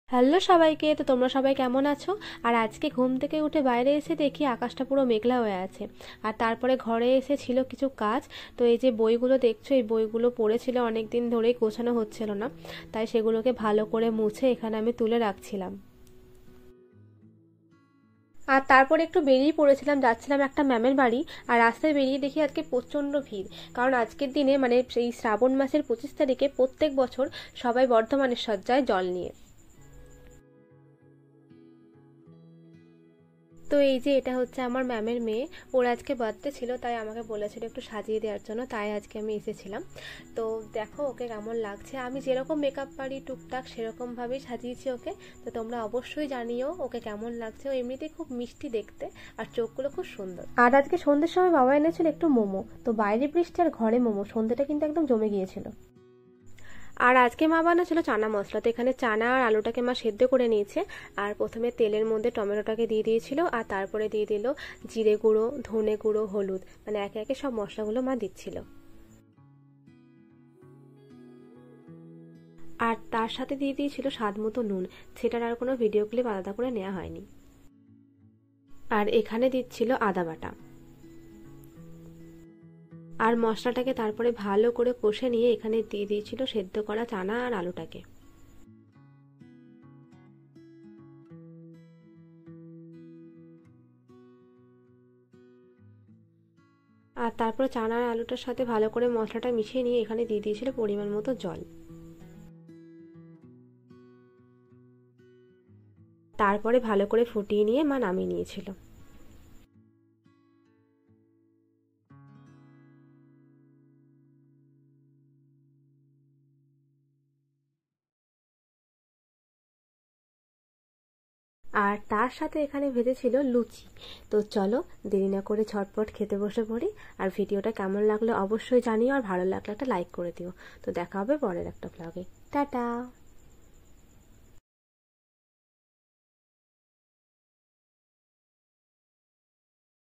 Hello সবাইকে, তো তোমরা সবাই কেমন আছো? আর আজকে ঘুম থেকে উঠে বাইরে এসে দেখি আকাশটা পুরো মেঘলা হয়ে আছে। আর তারপরে ঘরে এসে ছিল কিছু কাজ। তো এই যে বইগুলো দেখছো, এই বইগুলো পড়েছিল অনেক দিন ধরেই, গোছানো হচ্ছিল না, তাই সেগুলোকে ভালো করে মুছে এখানে আমি তুলে রাখছিলাম। আর তারপরে একটু বেরিয়ে পড়েছিলাম, যাচ্ছিলাম একটা ম্যামের বাড়ি। আর রাস্তায় বেরিয়ে দেখি আজকে প্রচণ্ড ভিড়। কারণ আজকের দিনে মানে এই শ্রাবণ মাসের 25 তারিখে প্রত্যেক বছর সবাই বর্ধমানেশ্বর যায় জল নিয়ে। তো এই যে এটা হচ্ছে আমার ম্যামের মেয়ে। ওর আজকে বার্থডে ছিল, তাই আমাকে বলেছিল একটু সাজিয়ে দেওয়ার জন্য, তাই আজকে আমি এসেছিলাম। তো দেখো ওকে কেমন লাগছে। আমি যেরকম মেকআপ পারি টুকটাক সেরকমভাবেই সাজিয়েছি ওকে। তো তোমরা অবশ্যই জানিও ওকে কেমন লাগছে। ও এমনিতেই খুব মিষ্টি দেখতে, আর চোখগুলো খুব সুন্দর। আর আজকে সন্ধ্যের সময় বাবা এনেছিল একটু মোমো। তো বাইরে বৃষ্টি আর ঘরে মোমো, সন্ধ্যেটা কিন্তু একদম জমে গিয়েছিল। আর আজকে মা বানাচ্ছিল চানা মশলা। তো এখানে চানা আর আলুটাকে মা সেদ্ধ করে নিয়েছে। আর প্রথমে তেলের মধ্যে টমেটোটাকে দিয়ে দিয়েছিল, আর তারপরে দিয়ে দিল জিরে গুঁড়ো, ধনে গুঁড়ো, হলুদ, মানে একে একে সব মশলাগুলো মা দিচ্ছিল। আর তার সাথে দিয়ে দিয়েছিল স্বাদ মতো নুন। সেটার আর কোনো ভিডিও ক্লিপ আলাদা করে নেওয়া হয়নি। আর এখানে দিচ্ছিল আদা বাটা। আর মশলাটাকে তারপরে ভালো করে কষে নিয়ে এখানে দিয়ে দিয়েছিল সেদ্ধ করা চানা আর আলুটাকে। আর তারপর চানা আর আলুটার সাথে ভালো করে মশলাটা মিশিয়ে নিয়ে এখানে দিয়ে দিয়েছিল পরিমাণ মতো জল। তারপরে ভালো করে ফুটিয়ে নিয়ে মা নামিয়ে নিয়েছিল। আর তার সাথে এখানে ভেজেছিল লুচি। তো চলো দেরি না করে ঝটপট খেতে বসে পড়ি। আর ভিডিওটা কেমন লাগলো অবশ্যই জানিও, আর ভালো লাগলে একটা লাইক করে দিও। তো দেখা হবে পরের একটা ব্লগে। টাটা।